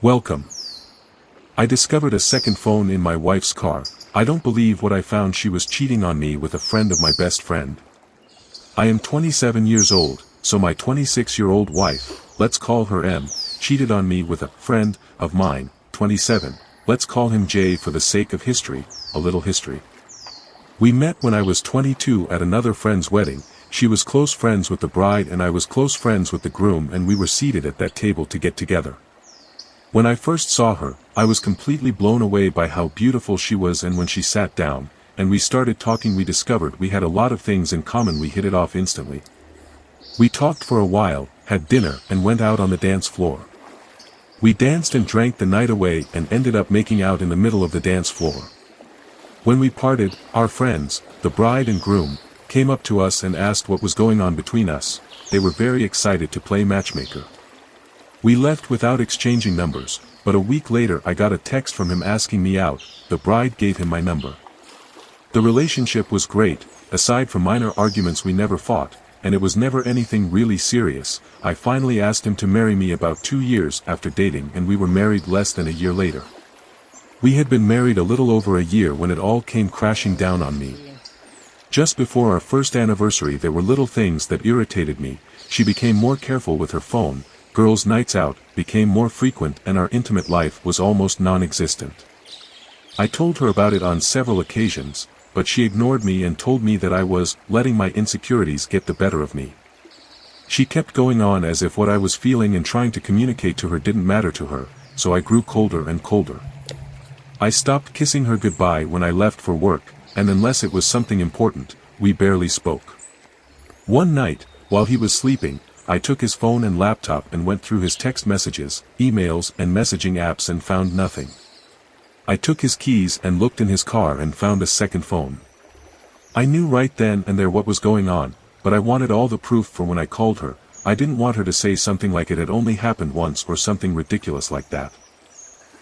Welcome. I discovered a second phone in my wife's car. I don't believe what I found. She was cheating on me with a friend of my best friend. I am 27 years old, so my 26-year-old wife, let's call her M, cheated on me with a friend of mine, 27, let's call him J for the sake of history, a little history. We met when I was 22 at another friend's wedding. She was close friends with the bride and I was close friends with the groom, and we were seated at that table to get together. When I first saw her, I was completely blown away by how beautiful she was, and when she sat down, and we started talking, we discovered we had a lot of things in common. We hit it off instantly. We talked for a while, had dinner, and went out on the dance floor. We danced and drank the night away and ended up making out in the middle of the dance floor. When we parted, our friends, the bride and groom, came up to us and asked what was going on between us. They were very excited to play matchmaker. We left without exchanging numbers, but a week later I got a text from him asking me out. The bride gave him my number. The relationship was great. Aside from minor arguments we never fought, and it was never anything really serious. I finally asked him to marry me about 2 years after dating, and we were married less than a year later. We had been married a little over a year when it all came crashing down on me. Just before our first anniversary there were little things that irritated me. She became more careful with her phone. Girls' nights out became more frequent and our intimate life was almost non-existent. I told her about it on several occasions, but she ignored me and told me that I was letting my insecurities get the better of me. She kept going on as if what I was feeling and trying to communicate to her didn't matter to her, so I grew colder and colder. I stopped kissing her goodbye when I left for work, and unless it was something important, we barely spoke. One night, while he was sleeping, I took his phone and laptop and went through his text messages, emails and messaging apps and found nothing. I took his keys and looked in his car and found a second phone. I knew right then and there what was going on, but I wanted all the proof for when I called her. I didn't want her to say something like it had only happened once or something ridiculous like that.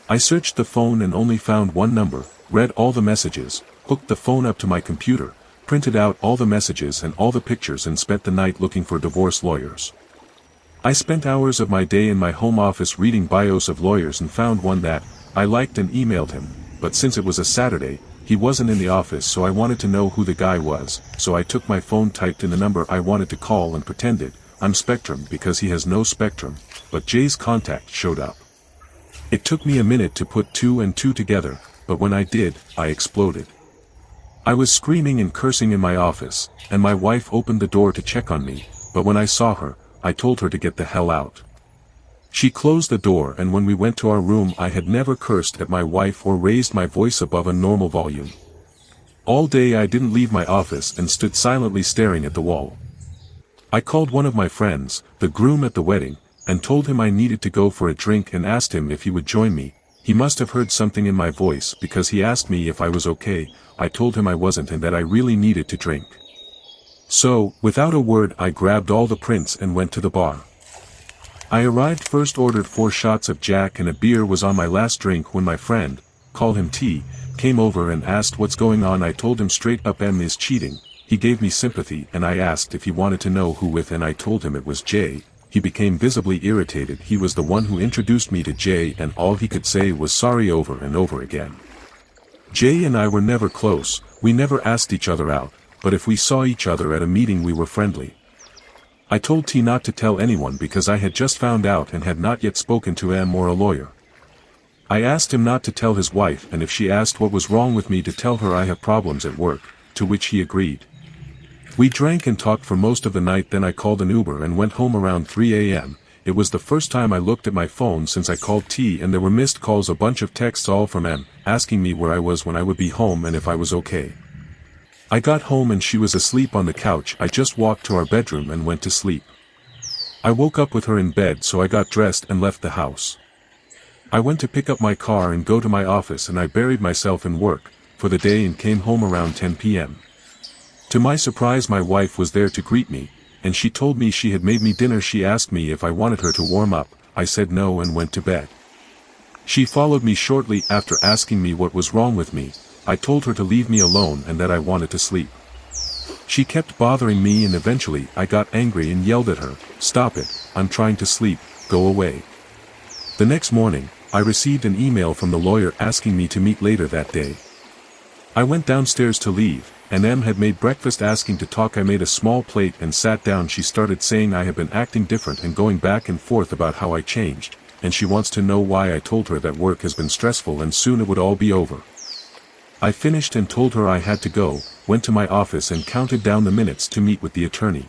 I searched the phone and only found one number, read all the messages, hooked the phone up to my computer, printed out all the messages and all the pictures and spent the night looking for divorce lawyers. I spent hours of my day in my home office reading bios of lawyers and found one that I liked and emailed him, but since it was a Saturday, he wasn't in the office, so I wanted to know who the guy was, so I took my phone, typed in the number I wanted to call and pretended I'm Spectrum because he has no spectrum, but Jay's contact showed up. It took me a minute to put 2 and 2 together, but when I did, I exploded. I was screaming and cursing in my office, and my wife opened the door to check on me, but when I saw her, I told her to get the hell out. She closed the door, and when we went to our room I had never cursed at my wife or raised my voice above a normal volume. All day I didn't leave my office and stood silently staring at the wall. I called one of my friends, the groom at the wedding, and told him I needed to go for a drink and asked him if he would join me. He must have heard something in my voice because he asked me if I was okay. I told him I wasn't and that I really needed to drink. So, without a word, I grabbed all the prints and went to the bar. I arrived first, ordered 4 shots of Jack and a beer was on my last drink when my friend, call him T, came over and asked what's going on. I told him straight up M is cheating. He gave me sympathy and I asked if he wanted to know who with, and I told him it was J. He became visibly irritated. He was the one who introduced me to Jay and all he could say was sorry over and over again. Jay and I were never close, we never asked each other out, but if we saw each other at a meeting we were friendly. I told T not to tell anyone because I had just found out and had not yet spoken to M or a lawyer. I asked him not to tell his wife, and if she asked what was wrong with me to tell her I have problems at work, to which he agreed. We drank and talked for most of the night, then I called an Uber and went home around 3 a.m. It was the first time I looked at my phone since I called T, and there were missed calls, a bunch of texts all from M, asking me where I was, when I would be home and if I was okay. I got home and she was asleep on the couch. I just walked to our bedroom and went to sleep. I woke up with her in bed, so I got dressed and left the house. I went to pick up my car and go to my office, and I buried myself in work for the day and came home around 10 p.m. To my surprise, my wife was there to greet me, and she told me she had made me dinner. She asked me if I wanted her to warm up. I said no and went to bed. She followed me shortly after, asking me what was wrong with me. I told her to leave me alone and that I wanted to sleep. She kept bothering me and eventually I got angry and yelled at her, "Stop it, I'm trying to sleep, go away." The next morning, I received an email from the lawyer asking me to meet later that day. I went downstairs to leave, and Em had made breakfast asking to talk. I made a small plate and sat down. She started saying I have been acting different and going back and forth about how I changed, and she wants to know why. I told her that work has been stressful and soon it would all be over. I finished and told her I had to go, went to my office and counted down the minutes to meet with the attorney.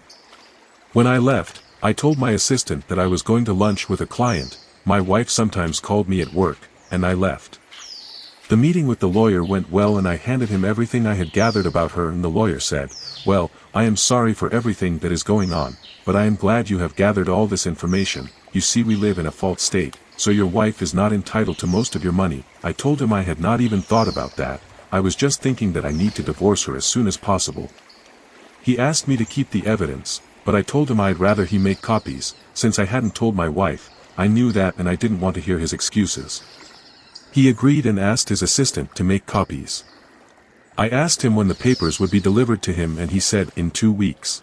When I left, I told my assistant that I was going to lunch with a client. My wife sometimes called me at work, and I left. The meeting with the lawyer went well and I handed him everything I had gathered about her, and the lawyer said, "Well, I am sorry for everything that is going on, but I am glad you have gathered all this information. You see, we live in a false state, so your wife is not entitled to most of your money." I told him I had not even thought about that. I was just thinking that I need to divorce her as soon as possible. He asked me to keep the evidence, but I told him I'd rather he make copies. Since I hadn't told my wife, I knew that, and I didn't want to hear his excuses. He agreed and asked his assistant to make copies. I asked him when the papers would be delivered to him, and he said in 2 weeks.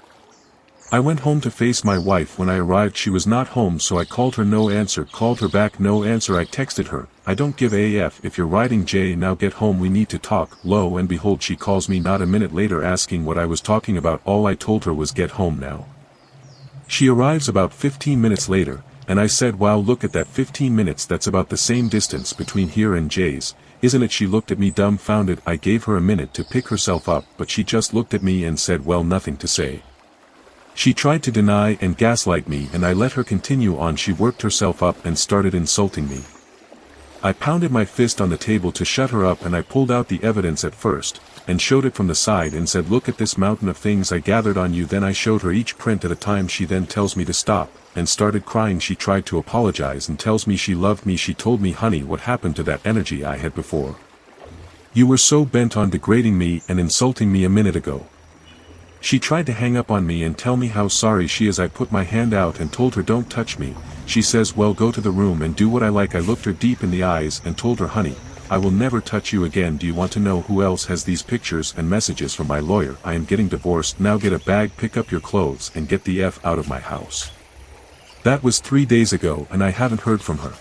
I went home to face my wife. When I arrived, she was not home, so I called her, no answer. Called her back, no answer. I texted her, "I don't give AF if you're writing Jay, now get home, we need to talk." Lo and behold, she calls me not a minute later asking what I was talking about. All I told her was get home now. She arrives about 15 minutes later, and I said, "Wow, look at that, 15 minutes, that's about the same distance between here and Jay's, isn't it?" She looked at me dumbfounded. I gave her a minute to pick herself up, but she just looked at me and said, "Well, nothing to say." She tried to deny and gaslight me, and I let her continue on. She worked herself up and started insulting me. I pounded my fist on the table to shut her up, and I pulled out the evidence at first, and showed it from the side and said, "Look at this mountain of things I gathered on you." Then I showed her each print at a time. She then tells me to stop, and started crying. She tried to apologize and tells me she loved me. She told me, "Honey, what happened to that energy I had before? You were so bent on degrading me and insulting me a minute ago." She tried to hang up on me and tell me how sorry she is. I put my hand out and told her, "Don't touch me." She says, "Well, go to the room and do what I like." I looked her deep in the eyes and told her, "Honey, I will never touch you again. Do you want to know who else has these pictures and messages from my lawyer? I am getting divorced. Now get a bag, pick up your clothes, and get the F out of my house." That was 3 days ago, and I haven't heard from her.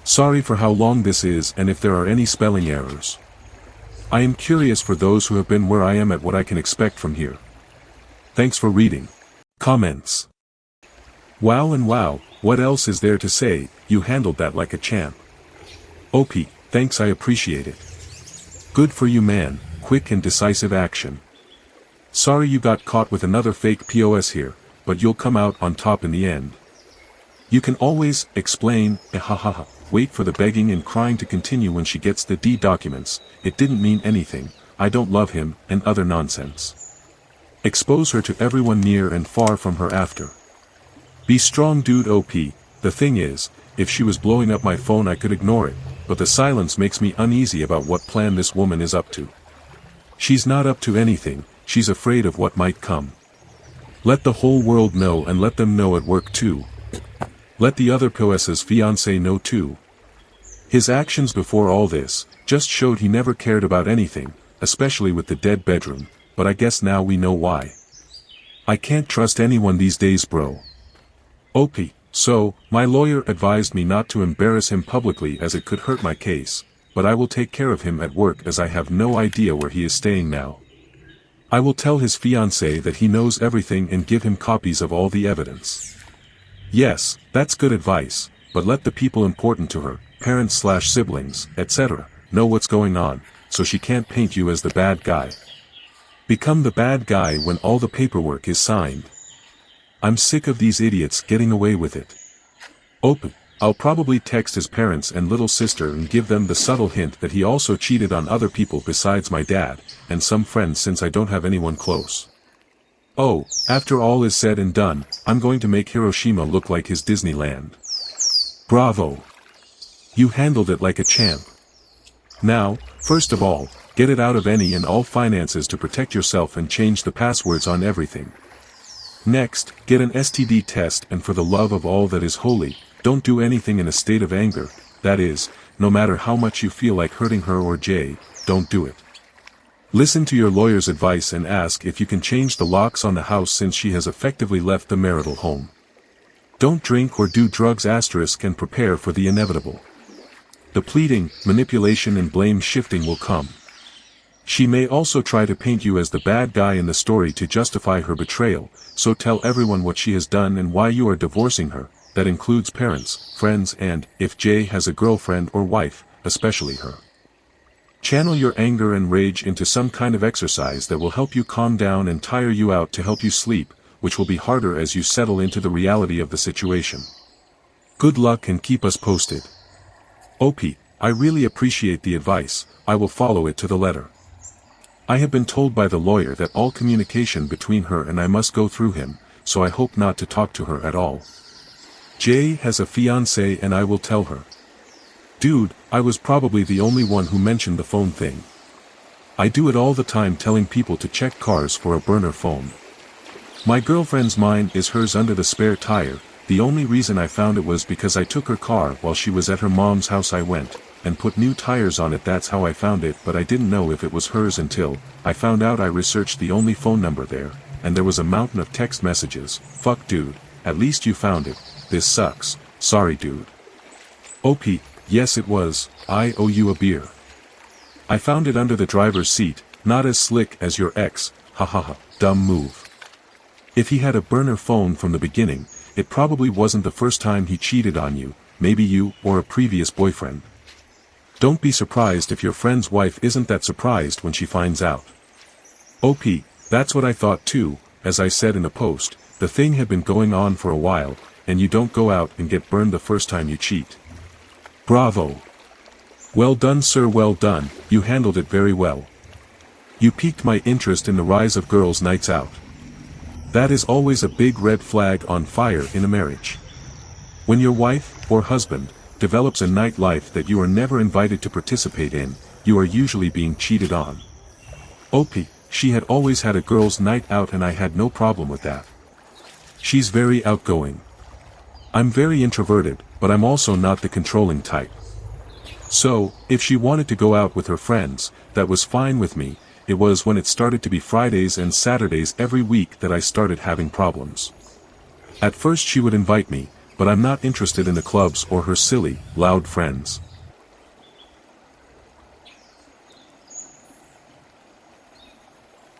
Sorry for how long this is and if there are any spelling errors. I am curious for those who have been where I am at what I can expect from here. Thanks for reading. Comments. Wow and wow, what else is there to say? You handled that like a champ. OP, thanks, I appreciate it. Good for you, man, quick and decisive action. Sorry you got caught with another fake POS here, but you'll come out on top in the end. You can always explain, ha. Wait for the begging and crying to continue when she gets the D documents. It didn't mean anything, I don't love him, and other nonsense. Expose her to everyone near and far from her after. Be strong, dude. OP, the thing is, if she was blowing up my phone I could ignore it, but the silence makes me uneasy about what plan this woman is up to. She's not up to anything, she's afraid of what might come. Let the whole world know, and let them know at work too. Let the other POS's fiancé know too. His actions before all this just showed he never cared about anything, especially with the dead bedroom, but I guess now we know why. I can't trust anyone these days, bro. OP, so, my lawyer advised me not to embarrass him publicly as it could hurt my case, but I will take care of him at work as I have no idea where he is staying now. I will tell his fiancé that he knows everything and give him copies of all the evidence. Yes, that's good advice, but let the people important to her, parents/siblings, etc., know what's going on, so she can't paint you as the bad guy. Become the bad guy when all the paperwork is signed. I'm sick of these idiots getting away with it. Open. I'll probably text his parents and little sister and give them the subtle hint that he also cheated on other people besides my dad, and some friends, since I don't have anyone close. Oh, after all is said and done, I'm going to make Hiroshima look like his Disneyland. Bravo! You handled it like a champ. Now, first of all, get it out of any and all finances to protect yourself and change the passwords on everything. Next, get an STD test, and for the love of all that is holy, don't do anything in a state of anger. That is, no matter how much you feel like hurting her or Jay, don't do it. Listen to your lawyer's advice and ask if you can change the locks on the house since she has effectively left the marital home. Don't drink or do drugs *, and prepare for the inevitable. The pleading, manipulation and blame shifting will come. She may also try to paint you as the bad guy in the story to justify her betrayal, so tell everyone what she has done and why you are divorcing her. That includes parents, friends and, if Jay has a girlfriend or wife, especially her. Channel your anger and rage into some kind of exercise that will help you calm down and tire you out to help you sleep, which will be harder as you settle into the reality of the situation. Good luck and keep us posted. OP, I really appreciate the advice, I will follow it to the letter. I have been told by the lawyer that all communication between her and I must go through him, so I hope not to talk to her at all. Jay has a fiancée and I will tell her. Dude, I was probably the only one who mentioned the phone thing. I do it all the time telling people to check cars for a burner phone. My girlfriend's mine is hers under the spare tire, the only reason I found it was because I took her car while she was at her mom's house. I went and put new tires on it. That's how I found it, but I didn't know if it was hers until I found out. I researched the only phone number there, and there was a mountain of text messages. Fuck dude, at least you found it. This sucks. Sorry dude. OP, yes it was, I owe you a beer. I found it under the driver's seat, not as slick as your ex, hahaha, dumb move. If he had a burner phone from the beginning, it probably wasn't the first time he cheated on you, maybe you or a previous boyfriend. Don't be surprised if your friend's wife isn't that surprised when she finds out. OP, that's what I thought too, as I said in a post, the thing had been going on for a while, and you don't go out and get burned the first time you cheat. Bravo. Well done sir, well done, you handled it very well. You piqued my interest in the rise of girls' nights out. That is always a big red flag on fire in a marriage. When your wife, or husband, develops a nightlife that you are never invited to participate in, you are usually being cheated on. OP, she had always had a girls' night out and I had no problem with that. She's very outgoing. I'm very introverted, but I'm also not the controlling type. So, if she wanted to go out with her friends, that was fine with me. It was when it started to be Fridays and Saturdays every week that I started having problems. At first she would invite me, but I'm not interested in the clubs or her silly, loud friends.